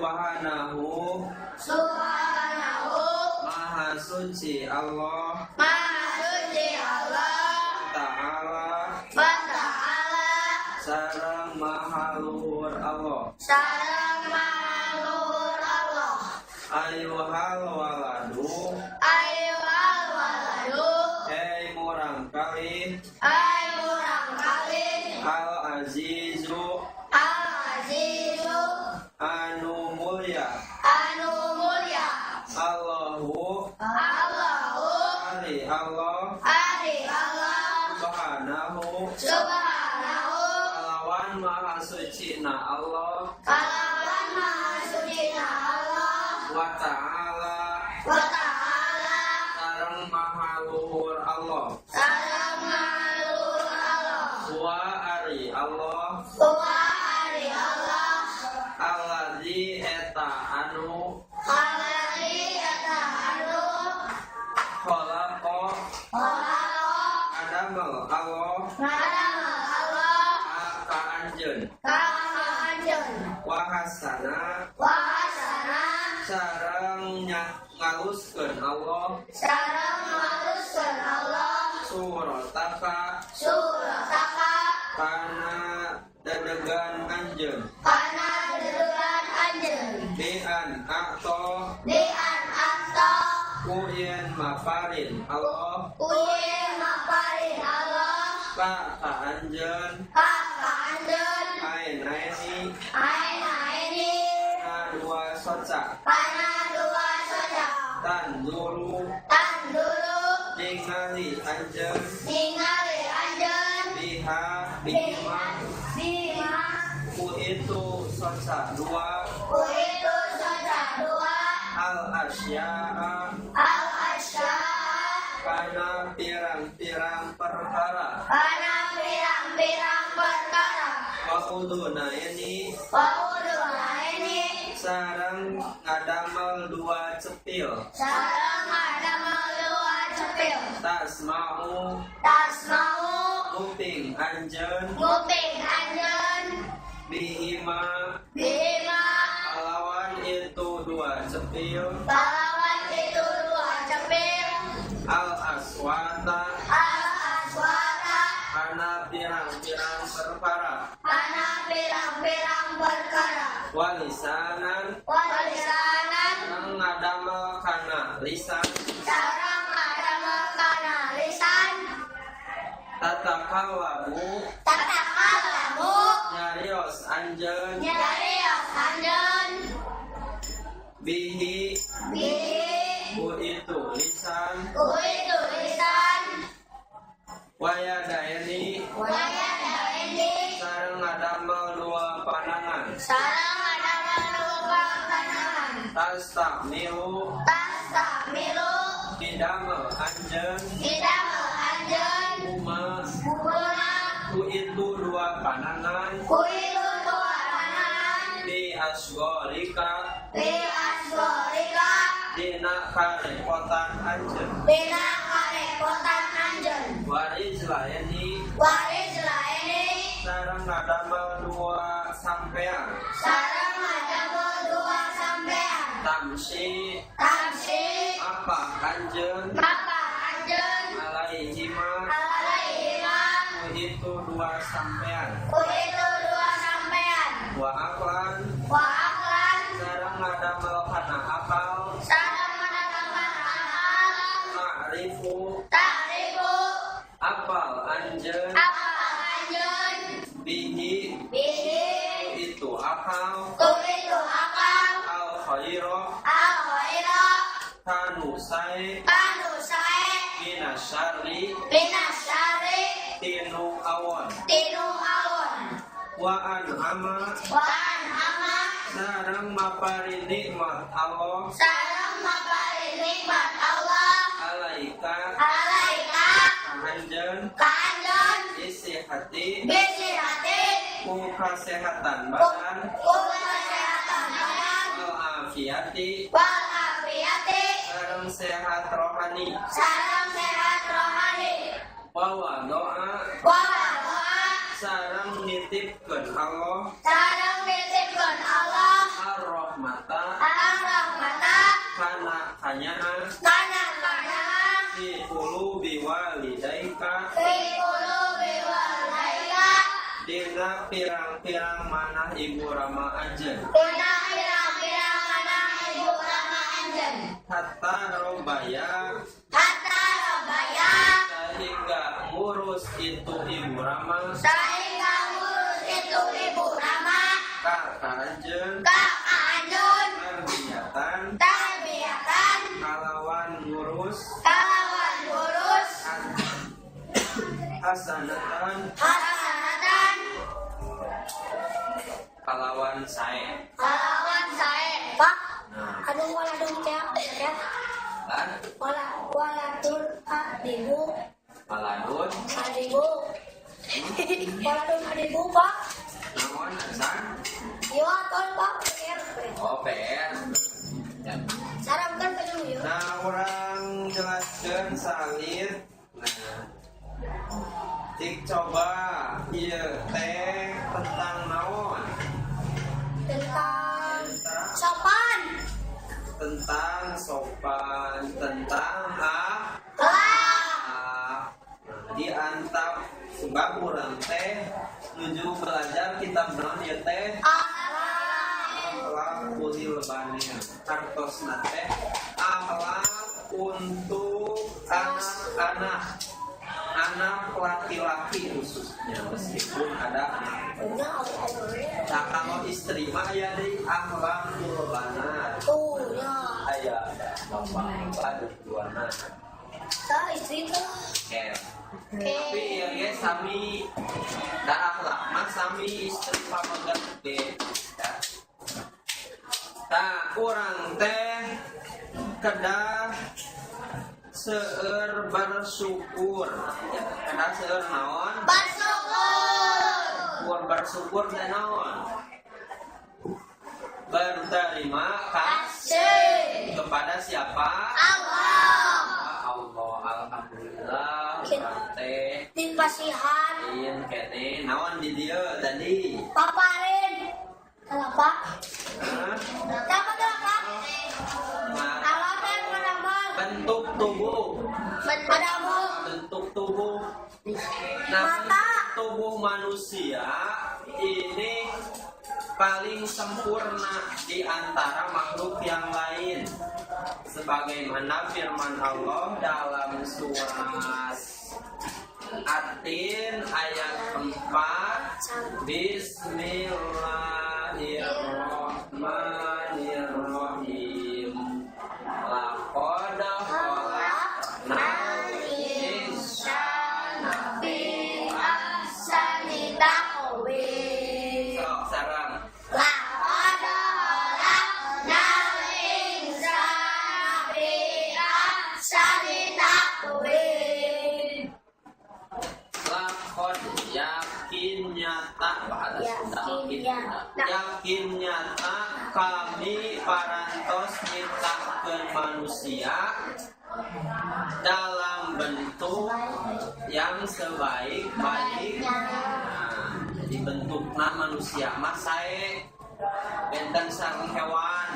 Subhanahu Maha suci Allah Ta'ala sareng maha luhur Allah Ayyuhal waladu hei murang kali Al azizu anu mulya Allahu ari Allah Subhanahu kalawan maha suci na Allah wa ta'ala sareng maha luhur Allah wa ari Allah alladzi eta anu khalaqa adamal Allah ka anjeun wa hasana sareng ngaluskeun Allah surataka kana dadegan anjeun dian akto kuyen maparin Allah ka anjeun ainaini dua soca tanduru ningali anjeun bihima ku itu soca dua al asya'a kana pirang-pirang perkara Wa'uduna ini sareng ngadamel dua cepil tasma'u nguping anjeun bihima lawan itu dua cepil al aswata kana pirang-pirang perkara walisanan ngadamel kana lisan tatakallamu nyarios anjeun bihi ku itu lisan wayadaini sareng ngadamel dua panangan tastakmilu didamel anjeun ku itu dua panangan di asgorika dina karepotan anjeun warijlaini sareng ngadamel dua sampean tamsi apa anjeun alaihima ku itu dua sampean wa aklan sareng ngadamel kana akal ta'rifu apal anjeun bihi itu akal al khaira kanusai binasyari tinu awon wa an'ama sareng mapari nikmat Allah alaika kanjeun isi hati ku kesehatan badan wal afiati sareng sehat rohani wa doa sareng nitipkeun Allah ar-rahmat pirang-pirang mana ibu rama anjeun. Kunaon pirang-pirang mana ibu rama anjeun. Hatta robaya sehingga ngurus itu ibu rama. Sehingga ngurus itu ibu rama. Ka anjeun. Tarbiyatan. Kalawan ngurus. Hasanatan. Kalawan sae. Pak, Nah, aduh waladun ya. kan Waladun adibu. paladun Waladun adibu, Pak. naon asan. Iya, tol, Pak. Oh, PR. Ya. Saramkan ke dulu, yuk. Nah, orang jelaskan salin. Nah, cik coba ieu teh tentang naon? Tentang sopan. Tentang sopan, tentang diantap sebab urang teh nuju belajar kitab naon ieu teh? Akhlak ulil banin. Hartosna teh akhlak untuk anak laki-laki khususnya, meskipun ada anak. Nah, kalau istri mah ya di akhlakul banat. Aya bapak ada dua anak. Istri tuh. Tapi ya guys, sami da akhlak mah sami istri pamegat gede. Tah urang teh kedah seueur bersyukur. Kedah seueur naon? Bersyukur teh naon? Berterima kasih kepada siapa? Allah. Alhamdulillah. Urang teh Dipasihan. ieun kene naon di dieu tadi? Paparin. Kenapa? Hah? Kenapa? Nah, Kalau teh menamal. bentuk tubuh. Bentuk tubuh. Nah, Mata. bentuk tubuh manusia ini paling sempurna di antara makhluk yang lain. Sebagaimana firman Allah dalam surat At-Tin ayat 4, Bismillahirrahmanirrahim. Laqad khalaqnal insana fi Ahsani taqwim. Sok sareng. Laqad khalaqnal insana fi ahsani taqwim. Lakon yakin nyata bahasa Sunda yakin nyata kami parantos nyiptakeun manusia dalam bentuk yang sebaik-baik. Nah, jadi bentukna manusia mah sae benten sareng hewan.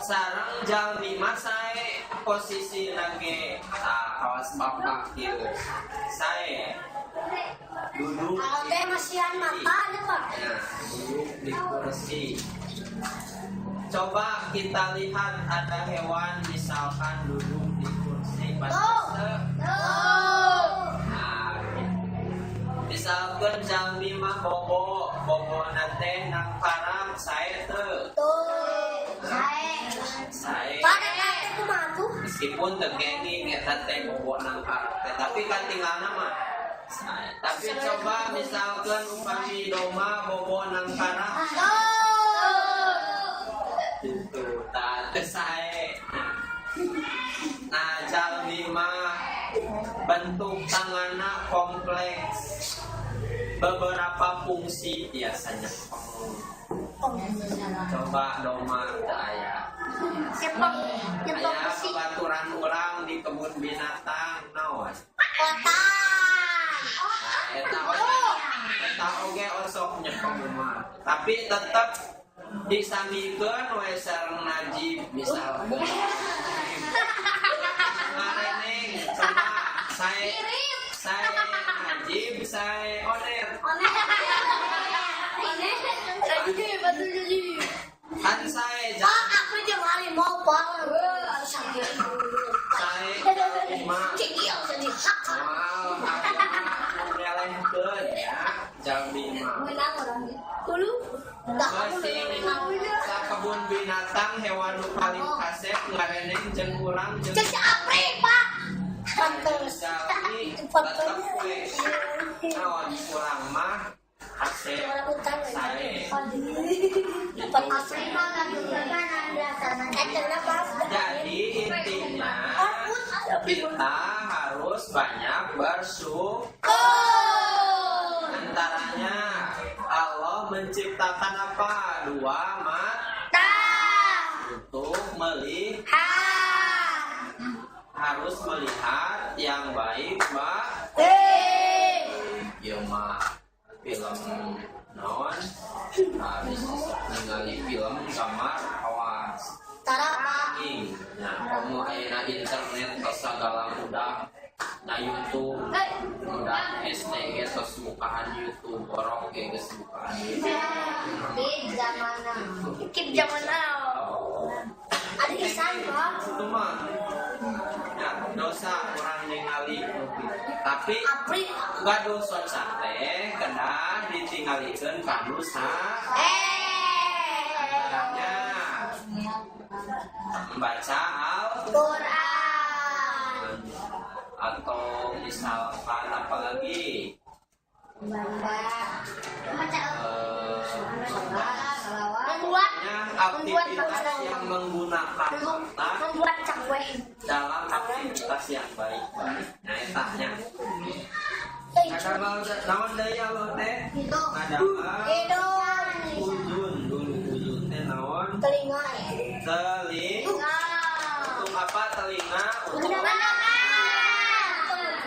Sareng jalmi mah sae posisi lagi kawas bapak kieu sae duduk Kalau teh masihan mata ada, Pak. nah, duduk di kursi. Coba kita lihat ada hewan misalkan duduk di kursi nah, misalkan jalmi mah bobo teh nang parang sae teu sae Pada teh kumaha tuh? meskipun tegenging eta teh bobo nang karakter tapi katinggalna mah sae. Tapi coba misalkan upami domba bobo nang karak itu teh sae. Nah jalmi mah bentuk tanganna kompleks, beberapa fungsi biasanya. Coba domba aya baturan urang di kebun binatang naon? Eta oge osok nyepeng mah. Tapi tetep disamikeun we sareng najib misalkan. Ngareneng coba saya najib wajib saya oner. Kan saya Aku jangan hari mau banget. Sakit. saya lima. Tinggi yang jadi hak. Wow, aku nyalahin ya. Jam 5. Menang orangnya. Dulu. Masih sa kebun binatang hewan nu paling kasep ngareneng jeung urang jeung Jadi apa Pak? Pantes. Jadi tetep we naon urang mah kasep sae. Jadi intinya kita harus banyak bersyukur. Antaranya Allah menciptakan apa? 2 mata untuk melihat. Harus melihat yang baik, Mbak. Ya mah film naon? Habis ningali film kamar awas. Nah, kamu ayeuna internet segala mudah. Nah YouTube, mudah SD tos bukaan YouTube, orang ge geus bukaan YouTube. Kip zaman now. Ada isan Pak. Itu mah. Ya, dosa orang ningali. Tapi Apri. gaduh soca teh kena ditinggalikeun ka dosa. Antaranya membaca Quran. atau misalkan apa lagi aktivitas yang menggunakan otak Membuat cakwe. dalam aktivitas yang baik-baik. Nah, etanya ada lawan daya lo teh ada ujun dulu ujun teh naon Telinga. telinga untuk apa telinga untuk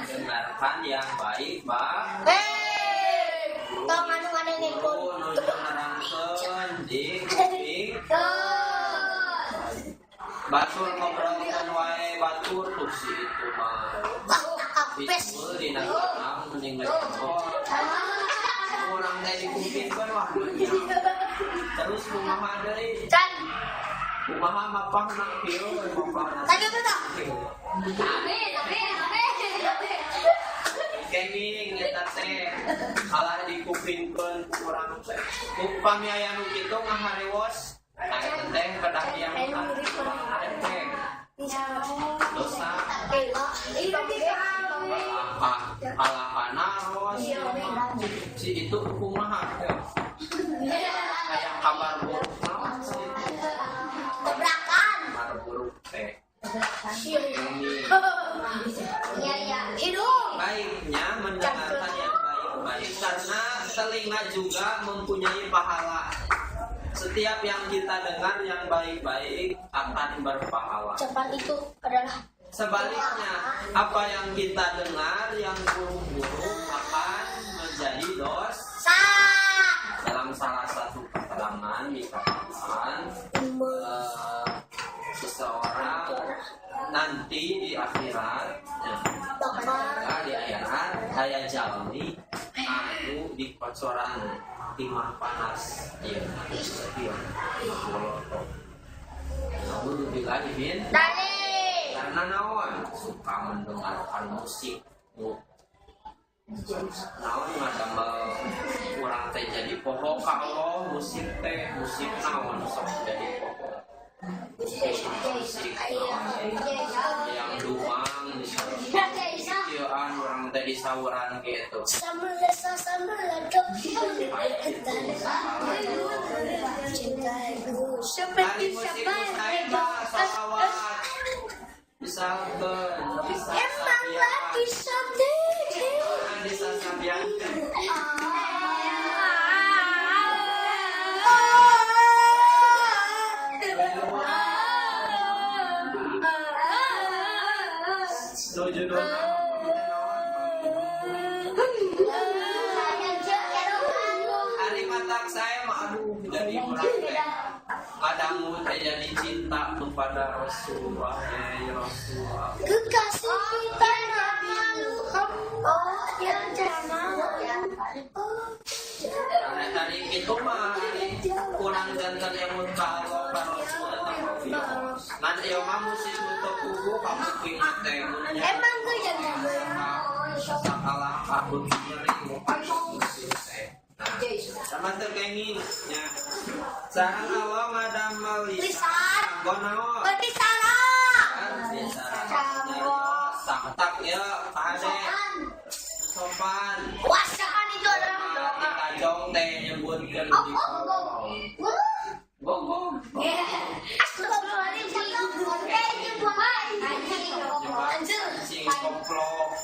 mendengarkan yang baik Tong anu ngadengin pun. nerangkeun di kuping batur ngobrolkeun wae batur tuh si itu mah Pitbull di negara mending orang teh di kuping kan wah terus kumaha deui Can. kumaha mapah nak kieu mapah Tadi betul. kenging eta teh kalah dikupingkeun ku urang teh upami aya nu kitu ngaharewos eta teh kedah yang dosa kalahana ros si itu kumaha kayak kabar buruk naon sih Tabrakan. kabar buruk teh Iya. Hidung. baiknya mendengarkan yang baik-baik karena telinga juga mempunyai pahala. Setiap yang kita dengar yang baik-baik akan berpahala. Cepat itu adalah Sebaliknya, apa yang kita dengar yang buruk-buruk akan menjadi dosa. Dalam salah satu keterangan dikatakan seseorang nanti di akhirat di akhirat kayak jalmi anu di kocoran timah panas iya karena naon suka mendengarkan musik naon ngadamel kurang teh jadi pokok kalau musik teh musik naon sok jadi pokok musik yang duang kieuan urang teh di sauran gitu hari musik Mustafa salawat misalkan bisa sabian hari matak saya mah aduh jadi orang teh kadang teh jadi cinta kepada Rasulullah ya Rasulullah kekasih kita yang malu Oh, yang jangan. Tadi itu mah kurang jantan yang kalau nanti yang kamu sih untuk kuku kamu ingat temunya. Emang gue jangan. Salah aku nyeri. Sama terkengingnya. Sarang awal madam Melisa. Gono. Berbicara. Tak ya, pade. Sopan. Wasaan itu adalah doa. Kita jong teh nyebutkan di kolong. Gong. Sing komplok.